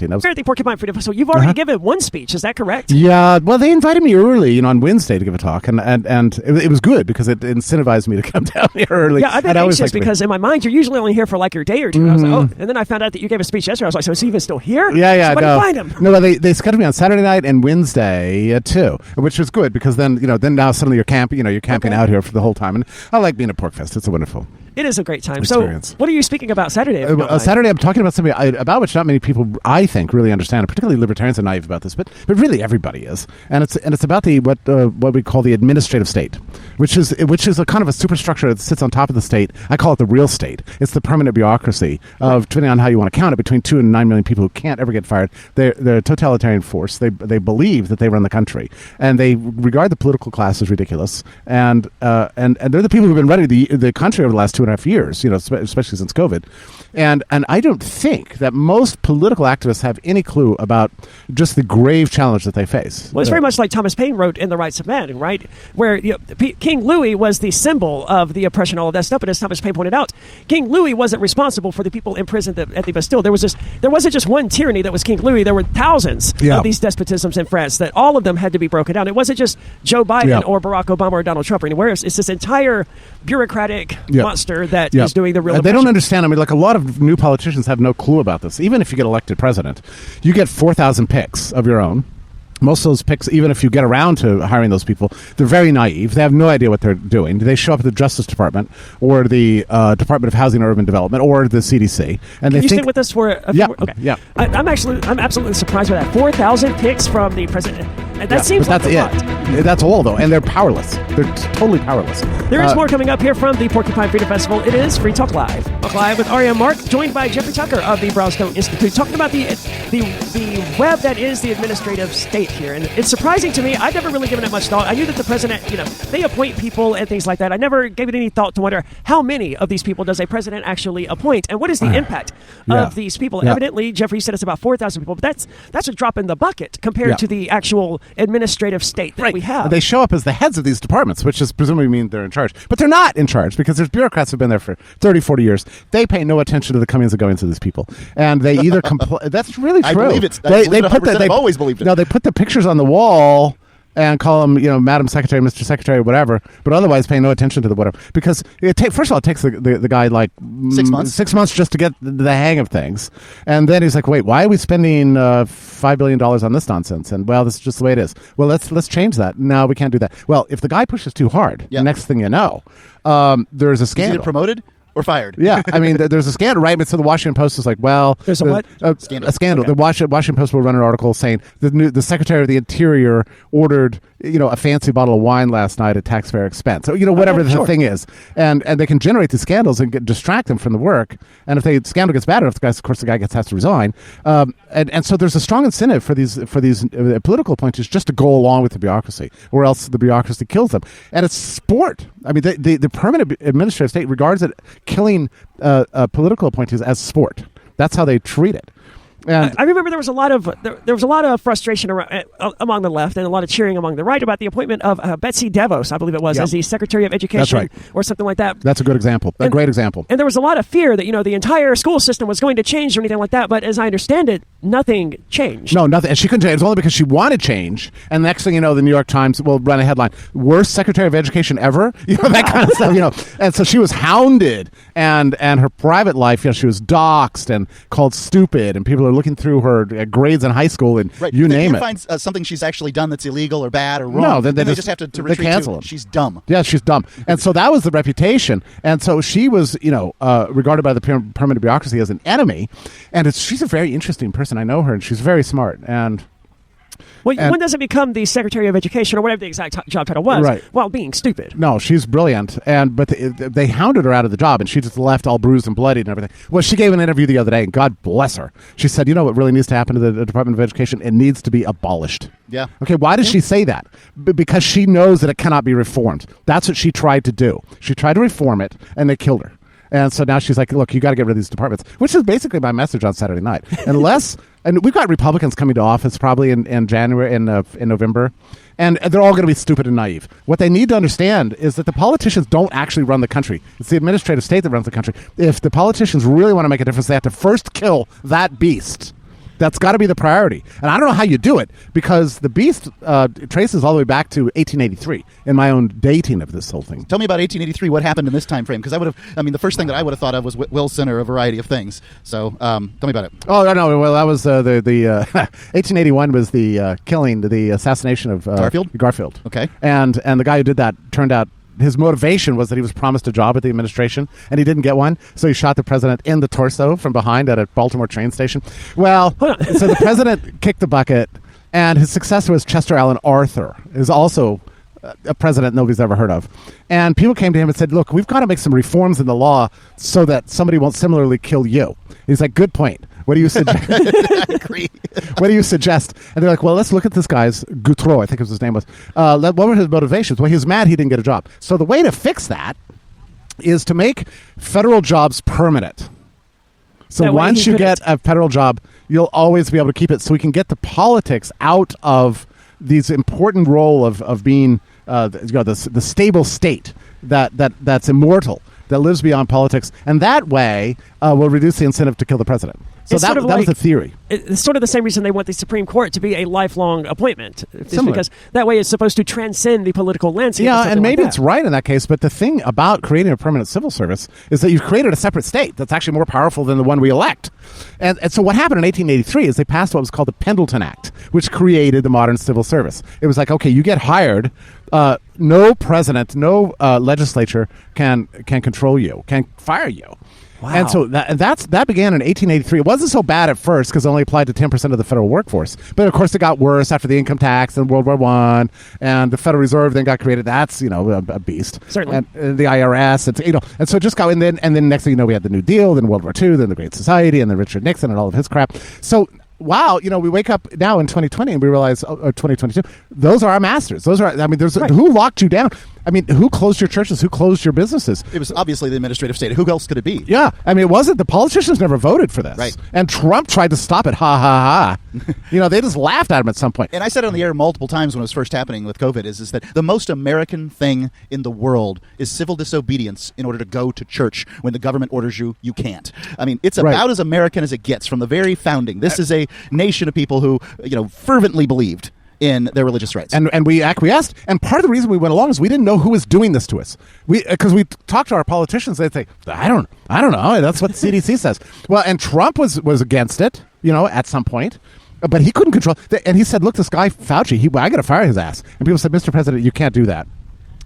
Constantine. Here at the Porcupine Freedom Festival, you've already given one speech. Is that correct? Yeah. Well, they invited me early, on Wednesday to give a talk, and it was good because it incentivized me to come down here early. Yeah, I've been anxious because in my mind, you're usually only here for like your day or two. I was like, and then I found out that you gave a speech yesterday. I was like, so is he even still here? Yeah. Somebody find him. No, well, they scheduled me on Saturday night and Wednesday too, which was good because then now suddenly you're camping. You're camping out here for the whole time, and I like being at PorcFest. It's a wonderful. It is a great time. Experience. So, what are you speaking about Saturday? Saturday, I'm talking about something about which not many people, I think, really understand. Particularly libertarians are naive about this, but really everybody is. And it's about what we call the administrative state, which is a kind of a superstructure that sits on top of the state. I call it the real state. It's the permanent bureaucracy of, depending on how you want to count it, between 2 and 9 million people who can't ever get fired. They're a totalitarian force. They believe that they run the country, and they regard the political class as ridiculous. And they're the people who've been running the country over the last 2.5 years, especially since COVID. And I don't think that most political activists have any clue about just the grave challenge that they face. Well, it's very much like Thomas Paine wrote in The Rights of Man, right? Where King Louis was the symbol of the oppression, all of that stuff. But as Thomas Paine pointed out, King Louis wasn't responsible for the people imprisoned at the Bastille. There wasn't just one tyranny that was King Louis. There were thousands of these despotisms in France that all of them had to be broken down. It wasn't just Joe Biden or Barack Obama or Donald Trump or anywhere else. It's this entire bureaucratic monster that is doing the real oppression. They don't understand. I mean, like a lot of new politicians have no clue about this. Even if you get elected president, you get 4,000 picks of your own. Most of those picks, even if you get around to hiring those people, they're very naive. They have no idea what they're doing. They show up at the Justice Department or the Department of Housing and Urban Development or the CDC. And Can you stay with us for a few Okay. Yeah. I'm absolutely surprised by that. 4,000 picks from the president. That seems like a lot. That's all, though. And they're powerless. They're totally powerless. There is more coming up here from the Porcupine Freedom Festival. It is Free Talk Live. Talk Live with Aria Mark, joined by Jeffrey Tucker of the Brownstone Institute, talking about the web that is the administrative state here. And it's surprising to me. I've never really given it much thought. I knew that the president, they appoint people and things like that. I never gave it any thought to wonder how many of these people does a president actually appoint, and what is the impact of these people. Evidently, Jeffrey said it's about 4,000 people, but that's a drop in the bucket compared to the actual administrative state that we have. They show up as the heads of these departments, which is presumably mean they're in charge. But they're not in charge because there's bureaucrats who've been there for 30, 40 years. They pay no attention to the comings and goings of these people. And they either that's really true. I believe it. I've always believed it. No, they put the pictures on the wall and call them, Madam Secretary, Mr. Secretary, whatever, but otherwise pay no attention to the whatever. Because first of all, it takes the guy like 6 months? 6 months just to get the hang of things. And then he's like, wait, why are we spending $5 billion on this nonsense? And, well, this is just the way it is. Well, let's change that. No, we can't do that. Well, if the guy pushes too hard, next thing you know, there's a scandal. Is he either promoted or fired? Yeah, I mean, there's a scandal, right? But so the Washington Post is like, well, there's a what? Scandal. A scandal. Okay. The Washington Post will run an article saying the Secretary of the Interior ordered a fancy bottle of wine last night at taxpayer expense. So whatever the thing is, and they can generate these scandals and distract them from the work. And if the scandal gets bad enough, the guy has to resign. And so there's a strong incentive for these political appointees just to go along with the bureaucracy, or else the bureaucracy kills them. And it's sport. I mean, the permanent administrative state regards it killing political appointees as sport. That's how they treat it. And I remember there was a lot of frustration among the left and a lot of cheering among the right about the appointment of Betsy DeVos, I believe it was, as the Secretary of Education, or something like that. That's a good example. A great example. And there was a lot of fear that the entire school system was going to change or anything like that. But as I understand it, nothing changed. No, nothing. And she couldn't change. It was only because she wanted change. And the next thing you know, the New York Times will run a headline: "Worst Secretary of Education ever." That kind of stuff. And so she was hounded, and her private life, she was doxxed and called stupid, and people are looking through her grades in high school and you name it. They can't find something she's actually done that's illegal or bad or wrong. No, then they just have to retreat cancel to them. She's dumb. Yeah, she's dumb. And so that was the reputation. And so she was, regarded by the permanent bureaucracy as an enemy. And she's a very interesting person. I know her, and she's very smart. And when does it become the Secretary of Education or whatever the exact job title was? Right. While being stupid. No, she's brilliant. But they hounded her out of the job, and she just left all bruised and bloodied and everything. Well, she gave an interview the other day, and God bless her. She said, what really needs to happen to the Department of Education? It needs to be abolished. Yeah. Okay, why does she say that? Because she knows that it cannot be reformed. That's what she tried to do. She tried to reform it, and they killed her. And so now she's like, look, you got to get rid of these departments, which is basically my message on Saturday night. And we've got Republicans coming to office probably in January, in November, and they're all going to be stupid and naive. What they need to understand is that the politicians don't actually run the country. It's the administrative state that runs the country. If the politicians really want to make a difference, they have to first kill that beast. That's got to be the priority. And I don't know how you do it, because the beast traces all the way back to 1883 in my own dating of this whole thing. Tell me about 1883. What happened in this time frame? Because the first thing that I would have thought of was Wilson or a variety of things. So tell me about it. Oh, no. Well, that was the 1881 was the killing, the assassination of Garfield. Okay. And the guy who did that turned out his motivation was that he was promised a job at the administration and he didn't get one, so he shot the president in the torso from behind at a Baltimore train station. Well, so the president kicked the bucket, and his successor was Chester Alan Arthur, who's also a president nobody's ever heard of. And people came to him and said, look, we've got to make some reforms in the law so that somebody won't similarly kill you. He's like, good point. What do you suggest? I agree. What do you suggest? And they're like, well, let's look at this guy's Goutreau, I think his name was. What were his motivations? Well, he was mad he didn't get a job. So the way to fix that is to make federal jobs permanent. So That way once he you couldn't- get a federal job, you'll always be able to keep it. So we can get the politics out of these important role of being the stable state that's immortal, that lives beyond politics, and that way will reduce the incentive to kill the president. So It's that sort of was like- the theory. It's sort of the same reason they want the Supreme Court to be a lifelong appointment. It's Similar. because that way it's supposed to transcend the political landscape. or Yeah, something and maybe like it's that. right in that case, but the thing about creating a permanent civil service is that you've created a separate state that's actually more powerful than the one we elect. And so what happened in 1883 is they passed what was called the Pendleton Act, which created the modern civil service. It was like, okay, you get hired, no president, no legislature can control you, can fire you. Wow. And so that began in 1883. It wasn't so bad at first because it only applied to 10% of the federal workforce. But of course, it got worse after the income tax and World War I, and the Federal Reserve then got created. That's a beast. Certainly. And the IRS. And so it just got and then next thing you know, we had the New Deal, then World War II, then the Great Society, and then Richard Nixon and all of his crap. So. Wow, we wake up now in 2020 and we realize, 2022, those are our masters. Those are, Right. who locked you down? Who closed your churches? Who closed your businesses? It was obviously the administrative state. Who else could it be? Yeah, it wasn't. The politicians never voted for this. Right. And Trump tried to stop it. Ha, ha, ha. They just laughed at him at some point. And I said it on the air multiple times when it was first happening with COVID is that the most American thing in the world is civil disobedience in order to go to church when the government orders you can't. It's Right. about as American as it gets from the very founding. This is a nation of people who, fervently believed in their religious rights. And we acquiesced. And part of the reason we went along is we didn't know who was doing this to us. Because we talked to our politicians, they'd say, I don't know. That's what the CDC says. Well, and Trump was against it, at some point. But he couldn't control. And he said, look, this guy Fauci, I got to fire his ass. And people said, Mr. President, you can't do that.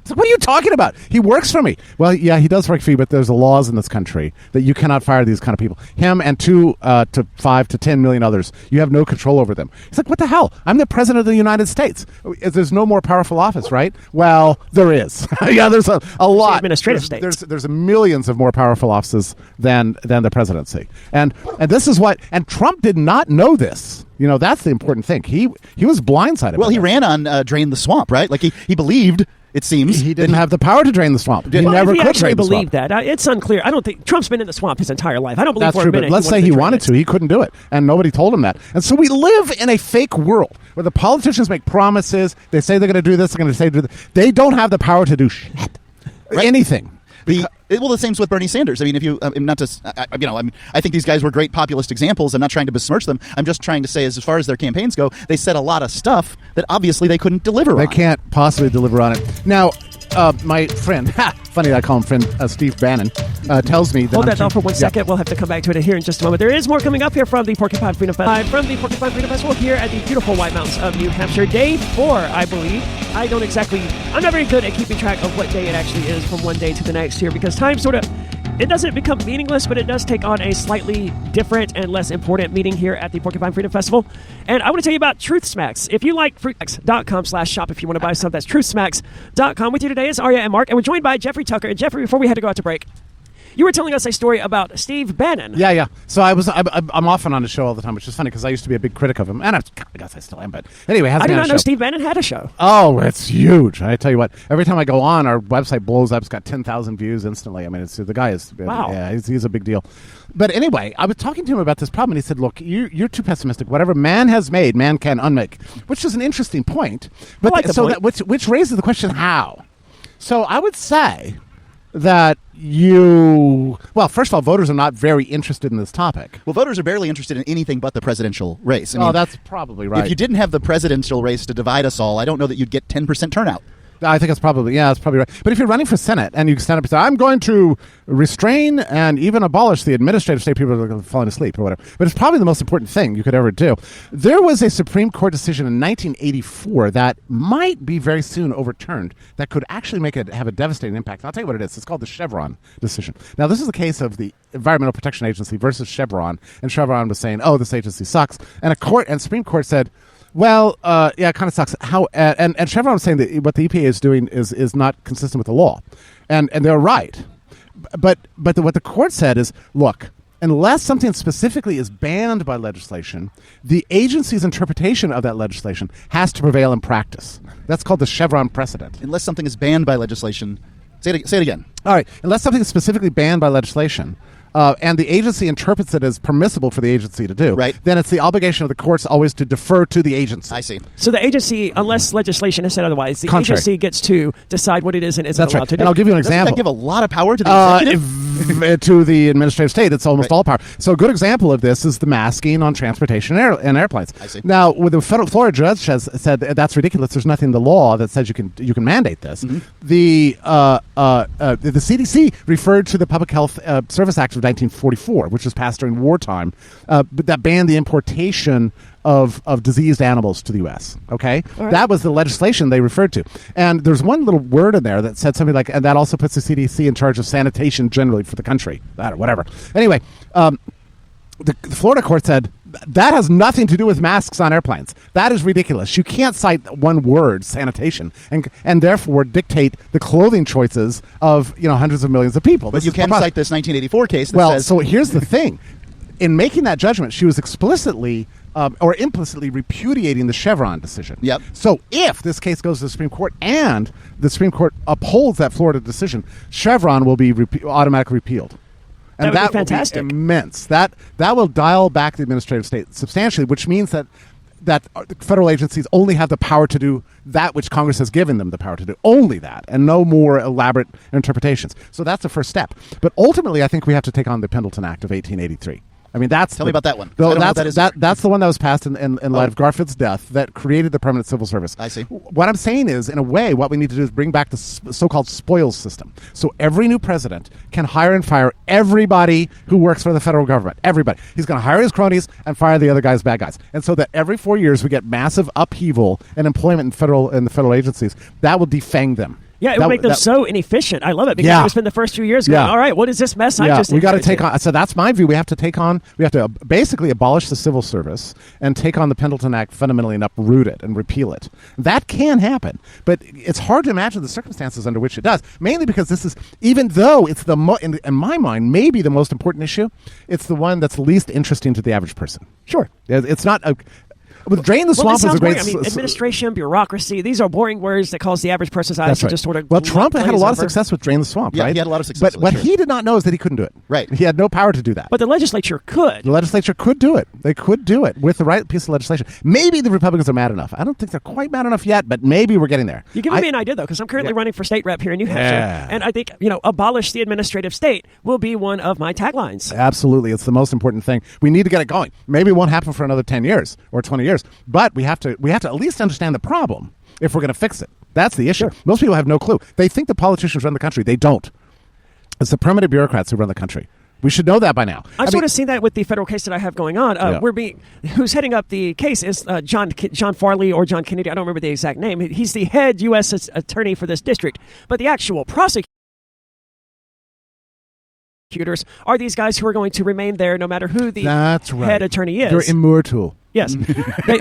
It's like, what are you talking about? He works for me. Well, yeah, he does work for you, but there's laws in this country that you cannot fire these kind of people. Him and 2 to 5 to 10 million others. You have no control over them. He's like, what the hell? I'm the president of the United States. There's no more powerful office, right? Well, there is. Yeah, there's a lot. administrative state. There's millions of more powerful offices than the presidency. And this is what. And Trump did not know this. That's the important thing. He was blindsided. Well, by he that. ran on Drain the Swamp, right? Like he believed, it seems. He didn't have the power to drain the swamp. He Well, never if he could actually drain the believed swamp. that. It's unclear. I don't think Trump's been in the swamp his entire life. I don't believe That's for true, a minute. but let's say he drain wanted it. to. He couldn't do it, and nobody told him that. And so we live in a fake world where the politicians make promises. They say they're going to do this. They're going to say do that. They don't have the power to do shit. Right. Anything. The same's with Bernie Sanders. If you, not to, I think these guys were great populist examples. I'm not trying to besmirch them. I'm just trying to say, as far as their campaigns go, they said a lot of stuff that obviously they couldn't deliver They on. can't possibly deliver on it. Now, my friend, funny that I call him friend, Steve Bannon, tells me that. Hold I'm that thought for 1 Yeah. second. We'll have to come back to it here in just a moment. There is more coming up here from the Porcupine Freedom Festival. From the Porcupine Freedom Festival here at the beautiful White Mountains of New Hampshire. Day 4, I believe. I'm not very good at keeping track of what day it actually is from one day to the next here because time sort of, it doesn't become meaningless, but it does take on a slightly different and less important meaning here at the Porcupine Freedom Festival. And I want to tell you about Truth Smacks. If you like fruitsmacks.com/shop if you want to buy some, that's truthsmacks.com. With you today is Arya and Mark, and we're joined by Jeffrey Tucker. And Jeffrey, before we had to go out to break, you were telling us a story about Steve Bannon. Yeah. So I'm often on the show all the time, which is funny because I used to be a big critic of him, and I guess I still am. But anyway, I did not know Steve Bannon had a show. Oh, it's huge! I tell you what, every time I go on, our website blows up. It's got 10,000 views instantly. The guy is Wow. Yeah, he's a big deal. But anyway, I was talking to him about this problem, and he said, "Look, you're too pessimistic. Whatever man has made, man can unmake," which is an interesting point. But I like the point. which raises the question, how? So I would say, that you... Well, first of all, voters are not very interested in this topic. Well, voters are barely interested in anything but the presidential race. That's probably right. If you didn't have the presidential race to divide us all, I don't know that you'd get 10% turnout. I think that's probably right. But if you're running for Senate and you stand up and say, I'm going to restrain and even abolish the administrative state, people are falling asleep or whatever. But it's probably the most important thing you could ever do. There was a Supreme Court decision in 1984 that might be very soon overturned that could actually have a devastating impact. And I'll tell you what it is. It's called the Chevron decision. Now, this is the case of the Environmental Protection Agency versus Chevron. And Chevron was saying, this agency sucks. And Supreme Court said, well, it kind of sucks. And Chevron was saying that what the EPA is doing is not consistent with the law, and they're right. But what the court said is, look, unless something specifically is banned by legislation, the agency's interpretation of that legislation has to prevail in practice. That's called the Chevron precedent. Unless something is banned by legislation, say it again. All right, unless something is specifically banned by legislation. And the agency interprets it as permissible for the agency to do, right, then it's the obligation of the courts always to defer to the agency. I see. So the agency, unless legislation has said otherwise, the Contrary. agency gets to decide what it is and isn't allowed to do. And I'll give you an Doesn't example. that give a lot of power to the executive? To the administrative state, it's almost all power. So a good example of this is the masking on transportation and airplanes. I see. Now, with the Florida judge has said that's ridiculous. There's nothing in the law that says you can mandate this. Mm-hmm. The CDC referred to the Public Health Service Act of 1944, which was passed during wartime, but that banned the importation of diseased animals to the U.S. Okay, right. That was the legislation they referred to, and there's one little word in there that said something like, and that also puts the CDC in charge of sanitation generally for the country, or whatever. Anyway, the Florida court said that has nothing to do with masks on airplanes. That is ridiculous. You can't cite one word, sanitation, and therefore dictate the clothing choices of hundreds of millions of people. But you can cite this 1984 case that says... So here's the thing. In making that judgment, she was explicitly or implicitly repudiating the Chevron decision. Yep. So if this case goes to the Supreme Court and the Supreme Court upholds that Florida decision, Chevron will be automatically repealed. And that would be fantastic. Will be immense. That will dial back the administrative state substantially, which means that federal agencies only have the power to do that which Congress has given them the power to do. Only that, and no more elaborate interpretations. So that's the first step. But ultimately, I think we have to take on the Pendleton Act of 1883. I mean, Tell me about that one. I don't know what that is. That's the one that was passed in light of Garfield's death that created the permanent civil service. I see. What I'm saying is, in a way, what we need to do is bring back the so-called spoils system. So every new president can hire and fire everybody who works for the federal government. Everybody. He's going to hire his cronies and fire the other guys, bad guys. And so that every 4 years we get massive upheaval in employment in the federal agencies. That will defang them. Yeah, it would make them so inefficient. I love it because Yeah. we spend the first few years going, all right, what is this mess I just we got to inherited? take on. So that's my view. We have to basically abolish the civil service and take on the Pendleton Act fundamentally and uproot it and repeal it. That can happen, but it's hard to imagine the circumstances under which it does. Mainly because this is, even though it's in my mind, maybe the most important issue, it's the one that's least interesting to the average person. Sure. It's not a. With drain the swamp was a great. Administration, bureaucracy, these are boring words that cause the average person's eyes to just sort of. Well, Trump had a glaze lot of over. success with drain the swamp, Yeah, right? he had a lot of success But with what it, he did not know is that he couldn't do it. Right. He had no power to do that. But the legislature could. The legislature could do it. They could do it with the right piece of legislation. Maybe the Republicans are mad enough. I don't think they're quite mad enough yet, but maybe we're getting there. You're giving me an idea, though, because I'm currently running for state rep here in New Hampshire. Yeah. And I think, abolish the administrative state will be one of my taglines. Absolutely. It's the most important thing. We need to get it going. Maybe it won't happen for another 10 years or 20 years, but we have to at least understand the problem if we're going to fix it. That's the issue. Sure. Most people have no clue. They think the politicians run the country. They don't. It's the permanent bureaucrats who run the country. We should know that by now. I've sort of seen that with the federal case that I have going on. Yeah. Who's heading up the case is John Farley or John Kennedy. I don't remember the exact name. He's the head U.S. attorney for this district. But the actual prosecutors are these guys who are going to remain there no matter who the head attorney is. They're immortal. Yes.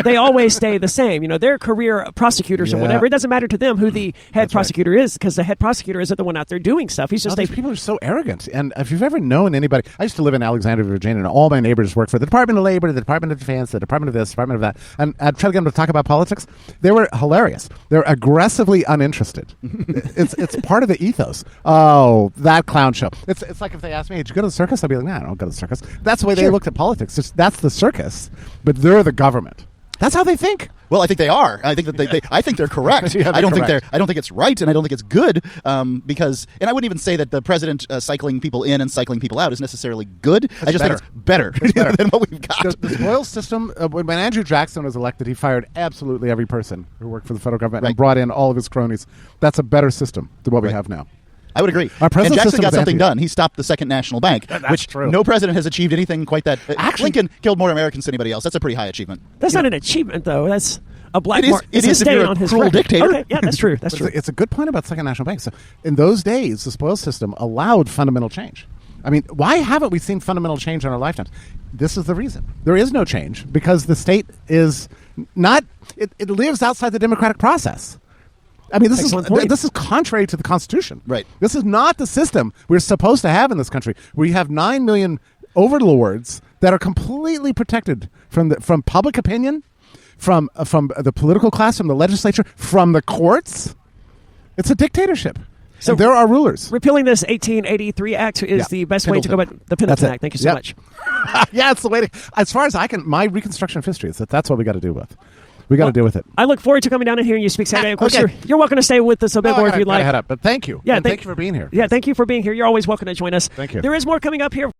they always stay the same. They're career prosecutors or whatever. It doesn't matter to them who the head prosecutor is because the head prosecutor isn't the one out there doing stuff. He's just these people are so arrogant. And if you've ever known anybody, I used to live in Alexandria, Virginia, and all my neighbors worked for the Department of Labor, the Department of Defense, the Department of this, Department of that. And I'd try to get them to talk about politics. They were hilarious. They're aggressively uninterested. It's part of the ethos. Oh, that clown show. It's like if they asked me, did you go to the circus? I'd be like, nah, I don't go to the circus. That's the way they looked at politics. That's the circus, but they're the government. That's how they think. Well, I think they are. I think that I think they're correct. Yeah, they're I don't think correct. I don't think it's right, and I don't think it's good. Because, and I wouldn't even say that the president cycling people in and cycling people out is necessarily good. I just think it's better, than what we've got. The spoils system, when Andrew Jackson was elected, he fired absolutely every person who worked for the federal government and brought in all of his cronies. That's a better system than what we have now. I would agree. Our present And Jackson system got is something anti- done. He stopped the Second National Bank, which true. no president has achieved anything quite that. Actually- Lincoln killed more Americans than anybody else. That's a pretty high achievement. That's not an achievement, though. That's a black It is- mark. it It's a is if stain you're a on his cruel record. dictator. Okay, yeah, that's true. That's But true. it's a good point about Second National Bank. So in those days, the spoils system allowed fundamental change. I mean, why haven't we seen fundamental change in our lifetimes? This is the reason. There is no change because the state is not. It lives outside the democratic process. I mean, Excellent point. this is contrary to the Constitution. Right. This is not the system we're supposed to have in this country. We have 9 million overlords that are completely protected from public opinion, from the political class, from the legislature, from the courts. It's a dictatorship. So So there are rulers. Repealing this 1883 Act is Yeah. the best way to go Pendleton. about the Pendleton That's it. Act. Thank you so Yep. much. Yeah, it's the way to. As far as I can, my reconstruction of history is that's what we got to deal with. We got to deal with it. I look forward to coming down and hearing you speak Saturday. Of course, Okay. you're welcome to stay with us a bit No, more I if you'd gotta like. head up, but thank you. Yeah, And thank you for being here. Yeah, thank you for being here. You're always welcome to join us. Thank you. There is more coming up here.